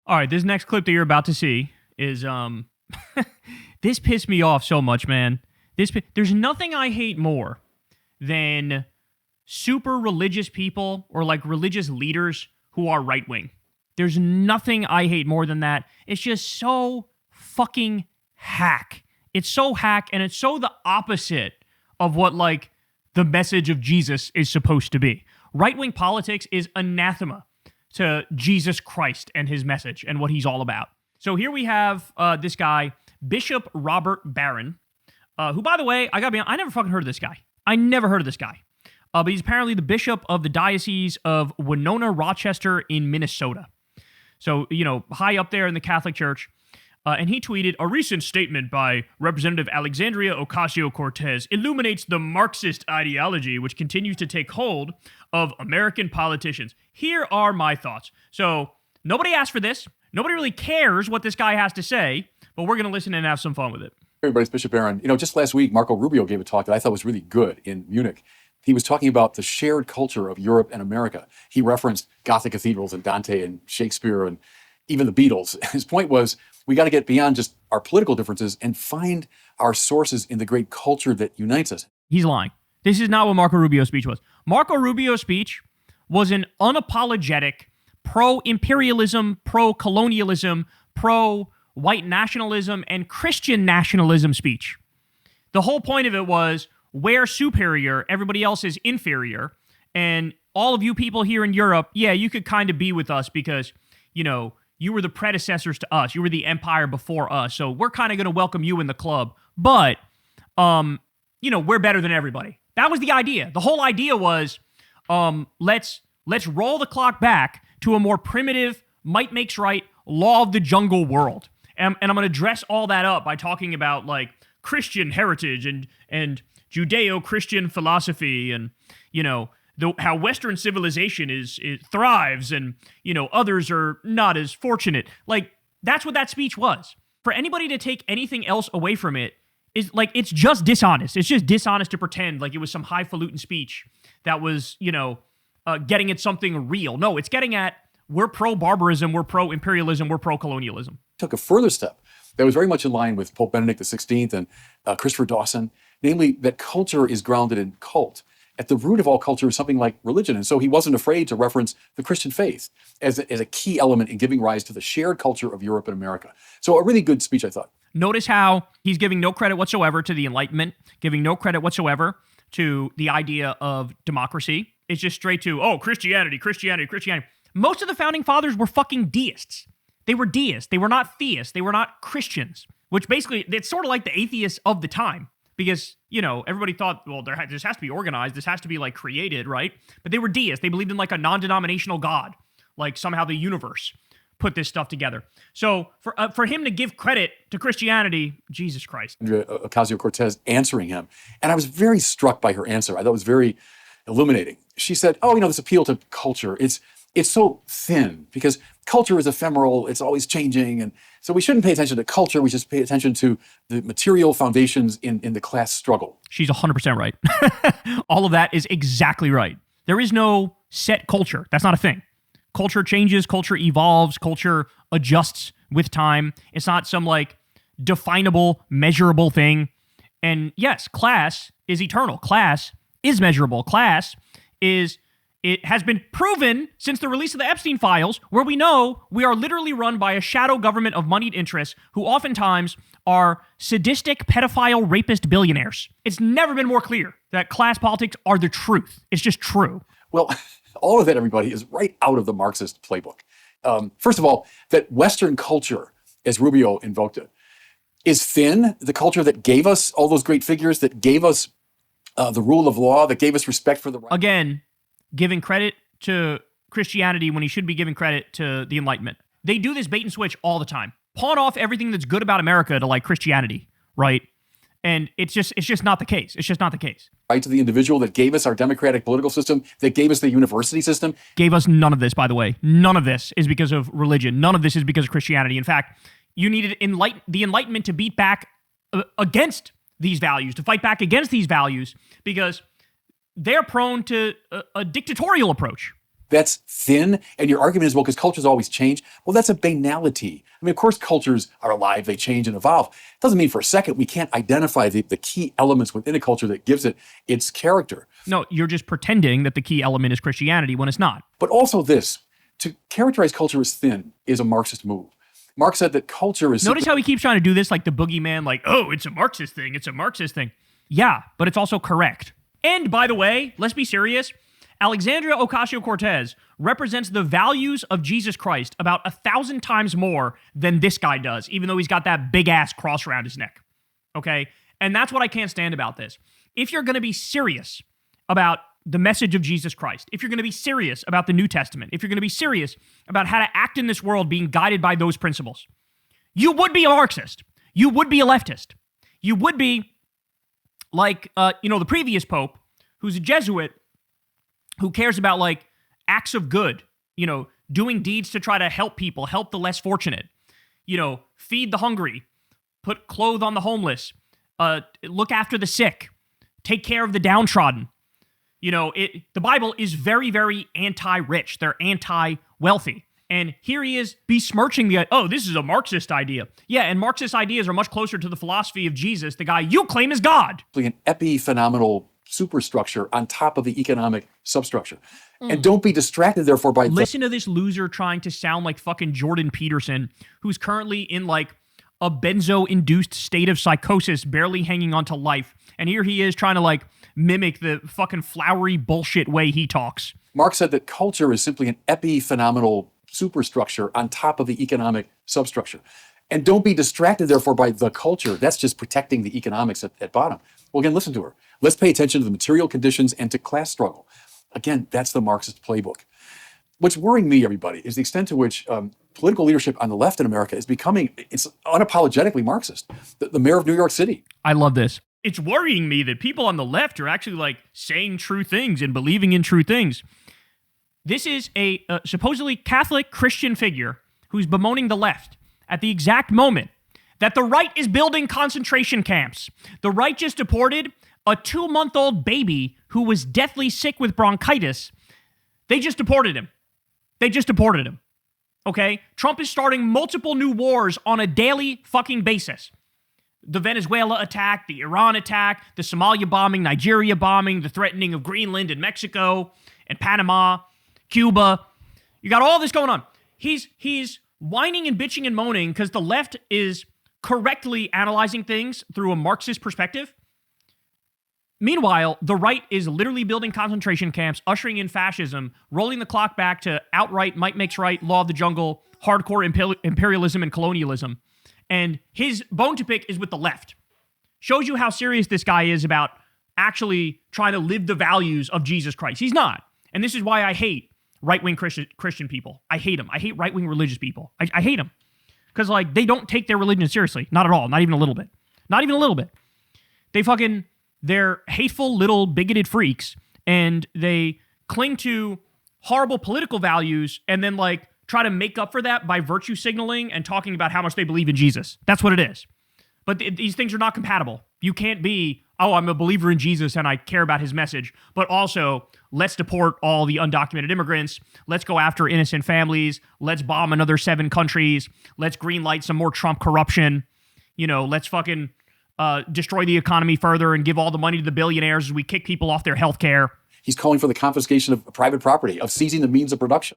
All right, this next clip that you're about to see is this pissed me off so much, man. There's nothing I hate more than super religious people or like religious leaders who are right-wing. There's nothing I hate more than that. It's just so fucking hack. It's so hack, and it's so the opposite of what like the message of Jesus is supposed to be. Right-wing politics is anathema to Jesus Christ and his message and what he's all about. So here we have this guy, Bishop Robert Barron, who, by the way, I gotta be honest, I never fucking heard of this guy. I never heard of this guy. But he's apparently the bishop of the Diocese of Winona, Rochester in Minnesota. So, you know, high up there in the Catholic Church. And he tweeted, a recent statement by Representative Alexandria Ocasio-Cortez illuminates the Marxist ideology which continues to take hold of American politicians. Here are my thoughts. So, nobody asked for this. Nobody really cares what this guy has to say, but we're going to listen and have some fun with it. Everybody's Bishop Barron. You know, just last week, Marco Rubio gave a talk that I thought was really good in Munich. He was talking about the shared culture of Europe and America. He referenced Gothic cathedrals and Dante and Shakespeare and even the Beatles. His point was, we got to get beyond just our political differences and find our sources in the great culture that unites us. He's lying. This is not what Marco Rubio's speech was. Marco Rubio's speech was an unapologetic pro-imperialism, pro-colonialism, pro-white nationalism, and Christian nationalism speech. The whole point of it was, we're superior, everybody else is inferior, and all of you people here in Europe, yeah, you could kind of be with us because, you know, you were the predecessors to us. You were the empire before us. So we're kind of going to welcome you in the club. But, you know, we're better than everybody. That was the idea. The whole idea was, let's roll the clock back to a more primitive, might makes right, law of the jungle world. And I'm going to dress all that up by talking about, like, Christian heritage and Judeo-Christian philosophy and, you know, how Western civilization it thrives and, you know, others are not as fortunate. Like, that's what that speech was. For anybody to take anything else away from it is, like, it's just dishonest. It's just dishonest to pretend like it was some highfalutin speech that was, you know, getting at something real. No, it's getting at, we're pro-barbarism, we're pro-imperialism, we're pro-colonialism. Took a further step that was very much in line with Pope Benedict XVI and Christopher Dawson, namely that culture is grounded in cult. At the root of all culture is something like religion. And so he wasn't afraid to reference the Christian faith as a key element in giving rise to the shared culture of Europe and America. So a really good speech, I thought. Notice how he's giving no credit whatsoever to the Enlightenment, giving no credit whatsoever to the idea of democracy. It's just straight to, oh, Christianity, Christianity, Christianity. Most of the founding fathers were fucking deists. They were deists. They were not theists. They were not Christians, which basically, it's sort of like the atheists of the time. Because, you know, everybody thought, well, this has to be organized. This has to be, like, created, right? But they were deists. They believed in, like, a non-denominational God. Like, somehow the universe put this stuff together. So for him to give credit to Christianity, Jesus Christ. Ocasio-Cortez answering him. And I was very struck by her answer. I thought it was very illuminating. She said, oh, you know, this appeal to culture, it's so thin because culture is ephemeral. It's always changing. And so we shouldn't pay attention to culture. We should pay attention to the material foundations in the class struggle. She's 100% right. All of that is exactly right. There is no set culture. That's not a thing. Culture changes, culture evolves, culture adjusts with time. It's not some like definable, measurable thing. And yes, class is eternal. Class is measurable. Class is... It has been proven since the release of the Epstein files, where we know we are literally run by a shadow government of moneyed interests who oftentimes are sadistic, pedophile, rapist billionaires. It's never been more clear that class politics are the truth. It's just true. Well, all of that, everybody, is right out of the Marxist playbook. First of all, that Western culture, as Rubio invoked it, is thin. The culture that gave us all those great figures, that gave us the rule of law, that gave us respect for the right. Again, giving credit to Christianity when he should be giving credit to the Enlightenment. They do this bait and switch all the time. Pawn off everything that's good about America to like Christianity, right? And it's just not the case. It's just not the case. Right to the individual that gave us our democratic political system, that gave us the university system. Gave us none of this, by the way. None of this is because of religion. None of this is because of Christianity. In fact, you needed the Enlightenment to beat back against these values, to fight back against these values, because they're prone to a dictatorial approach. that's thin. And your argument is, well, because cultures always change. Well, that's a banality. I mean, of course, cultures are alive, they change and evolve. It doesn't mean for a second we can't identify the key elements within a culture that gives it its character. No, you're just pretending that the key element is Christianity when it's not. But also this, to characterize culture as thin is a Marxist move. Marx said that culture is... Notice how he keeps trying to do this like the boogeyman, like, oh, it's a Marxist thing, it's a Marxist thing. Yeah, but it's also correct. And by the way, let's be serious, Alexandria Ocasio-Cortez represents the values of Jesus Christ about 1,000 times more than this guy does, even though he's got that big-ass cross around his neck, okay? And that's what I can't stand about this. If you're going to be serious about the message of Jesus Christ, if you're going to be serious about the New Testament, if you're going to be serious about how to act in this world being guided by those principles, you would be a Marxist. You would be a leftist. You would be like, the previous pope, who's a Jesuit, who cares about, like, acts of good, doing deeds to try to help people, help the less fortunate, feed the hungry, put clothes on the homeless, look after the sick, take care of the downtrodden. The Bible is very, very anti-rich. They're anti-wealthy. And here he is besmirching this is a Marxist idea. Yeah, and Marxist ideas are much closer to the philosophy of Jesus, the guy you claim is God. Like an epiphenomenal superstructure on top of the economic substructure. And don't be distracted, therefore, by... Listen to this loser trying to sound like fucking Jordan Peterson, who's currently in, like, a benzo-induced state of psychosis, barely hanging on to life. And here he is trying to, like, mimic the fucking flowery bullshit way he talks. Marx said that culture is simply an epiphenomenal superstructure on top of the economic substructure. And don't be distracted, therefore, by the culture. That's just protecting the economics at bottom. Well, again, listen to her. Let's pay attention to the material conditions and to class struggle. Again, that's the Marxist playbook. What's worrying me, everybody, is the extent to which political leadership on the left in America is becoming, it's unapologetically Marxist. The mayor of New York City. I love this. It's worrying me that people on the left are actually, like, saying true things and believing in true things. This is a supposedly Catholic Christian figure who's bemoaning the left at the exact moment that the right is building concentration camps. The right just deported a 2-month-old baby who was deathly sick with bronchitis. They just deported him. Okay? Trump is starting multiple new wars on a daily fucking basis. The Venezuela attack, the Iran attack, the Somalia bombing, Nigeria bombing, the threatening of Greenland and Mexico and Panama, Cuba. You got all this going on. He's whining and bitching and moaning because the left is correctly analyzing things through a Marxist perspective. Meanwhile, the right is literally building concentration camps, ushering in fascism, rolling the clock back to outright might makes right, law of the jungle, hardcore imperialism and colonialism. And his bone to pick is with the left. Shows you how serious this guy is about actually trying to live the values of Jesus Christ. He's not. And this is why I hate right-wing Christian people. I hate them. I hate right-wing religious people. I hate them. Because, like, they don't take their religion seriously. Not at all. Not even a little bit. Not even a little bit. They're hateful little bigoted freaks, and they cling to horrible political values and then, like, try to make up for that by virtue signaling and talking about how much they believe in Jesus. That's what it is. But these things are not compatible. You can't be, oh, I'm a believer in Jesus and I care about his message, but also let's deport all the undocumented immigrants. Let's go after innocent families. Let's bomb another 7 countries. Let's greenlight some more Trump corruption. Let's fucking destroy the economy further and give all the money to the billionaires as we kick people off their health care. He's calling for the confiscation of private property, of seizing the means of production.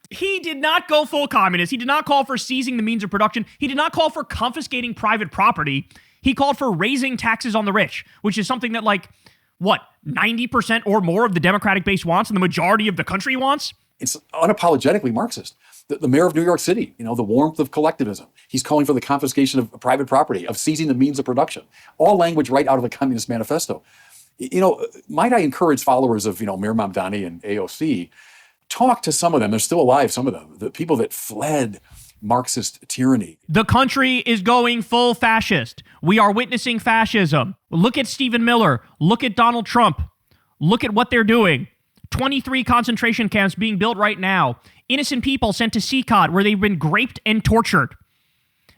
He did not go full communist. He did not call for seizing the means of production. He did not call for confiscating private property. He called for raising taxes on the rich, which is something that, 90% or more of the Democratic base wants and the majority of the country wants? It's unapologetically Marxist. The mayor of New York City, the warmth of collectivism. He's calling for the confiscation of private property, of seizing the means of production. All language right out of the Communist Manifesto. Might I encourage followers of, Mayor Mamdani and AOC, talk to some of them. They're still alive, some of them. The people that fled Marxist tyranny. The country is going full fascist. We are witnessing fascism. Look at Stephen Miller. Look at Donald Trump. Look at what they're doing. 23 concentration camps being built right now. Innocent people sent to CCOT where they've been raped and tortured.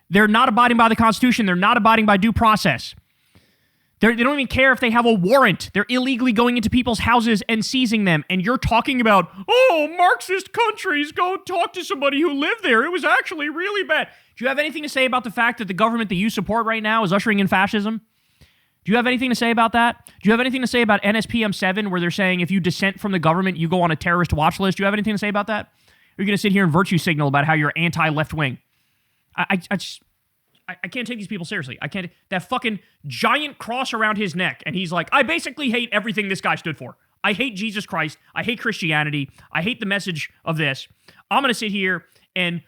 They're not abiding by the Constitution. They're not abiding by due process. They don't even care if they have a warrant. They're illegally going into people's houses and seizing them. And you're talking about, oh, Marxist countries, go talk to somebody who lived there. It was actually really bad. Do you have anything to say about the fact that the government that you support right now is ushering in fascism? Do you have anything to say about that? Do you have anything to say about NSPM 7, where they're saying if you dissent from the government, you go on a terrorist watch list? Do you have anything to say about that? Or are you going to sit here and virtue signal about how you're anti-left wing? I can't take these people seriously. I can't. That fucking giant cross around his neck, and he's like, I basically hate everything this guy stood for. I hate Jesus Christ. I hate Christianity. I hate the message of this. I'm going to sit here and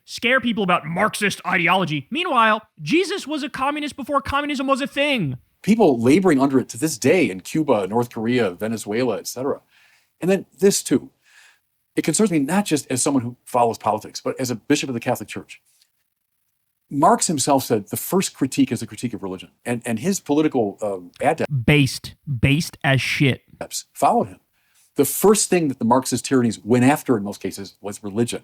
scare people about Marxist ideology. Meanwhile, Jesus was a communist before communism was a thing. People laboring under it to this day in Cuba, North Korea, Venezuela, etc. And then this too. It concerns me not just as someone who follows politics, but as a bishop of the Catholic Church. Marx himself said the first critique is a critique of religion. And his political adepts based as shit followed him. The first thing that the Marxist tyrannies went after in most cases was religion.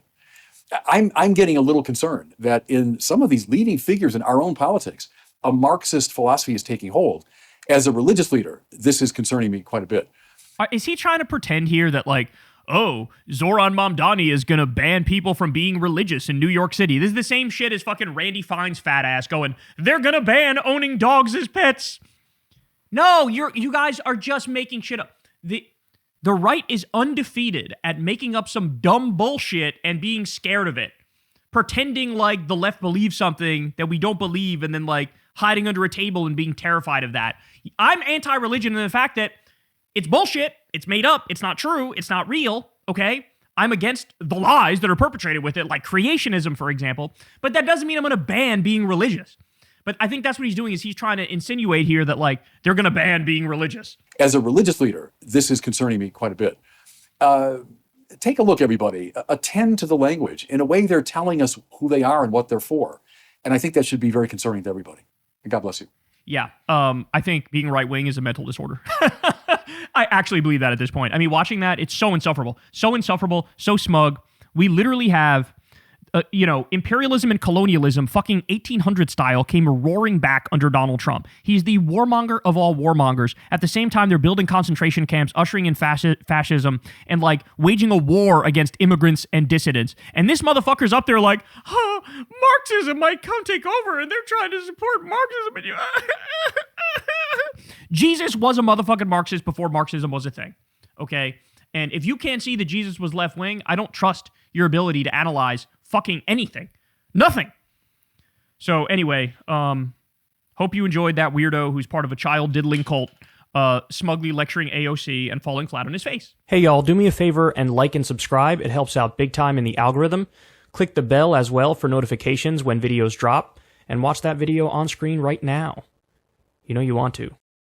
I'm getting a little concerned that in some of these leading figures in our own politics, a Marxist philosophy is taking hold. As a religious leader, this is concerning me quite a bit. Is he trying to pretend here that, like, oh, Zoran Mamdani is going to ban people from being religious in New York City? This is the same shit as fucking Randy Fine's fat ass going, they're going to ban owning dogs as pets. No, you guys are just making shit up. The right is undefeated at making up some dumb bullshit and being scared of it. Pretending like the left believes something that we don't believe and then like hiding under a table and being terrified of that. I'm anti-religion in the fact that it's bullshit, it's made up, it's not true, it's not real, okay? I'm against the lies that are perpetrated with it, like creationism, for example, but that doesn't mean I'm going to ban being religious. But I think that's what he's doing, is he's trying to insinuate here that, like, they're going to ban being religious. As a religious leader, this is concerning me quite a bit. Take a look, everybody. Attend to the language. In a way, they're telling us who they are and what they're for. And I think that should be very concerning to everybody. And God bless you. Yeah, I think being right-wing is a mental disorder. I actually believe that at this point. I mean, watching that, it's so insufferable. So insufferable, so smug. We literally have... imperialism and colonialism, fucking 1800 style, came roaring back under Donald Trump. He's the warmonger of all warmongers. At the same time, they're building concentration camps, ushering in fascism, and like waging a war against immigrants and dissidents. And this motherfucker's up there like, Marxism might come take over, and they're trying to support Marxism. And Jesus was a motherfucking Marxist before Marxism was a thing. Okay? And if you can't see that Jesus was left-wing, I don't trust your ability to analyze fucking anything. Nothing. So anyway, hope you enjoyed that weirdo who's part of a child diddling cult smugly lecturing AOC and falling flat on his face. Hey y'all, do me a favor and like and subscribe. It helps out big time in the algorithm. Click the bell as well for notifications when videos drop, and watch that video on screen right now. You know you want to.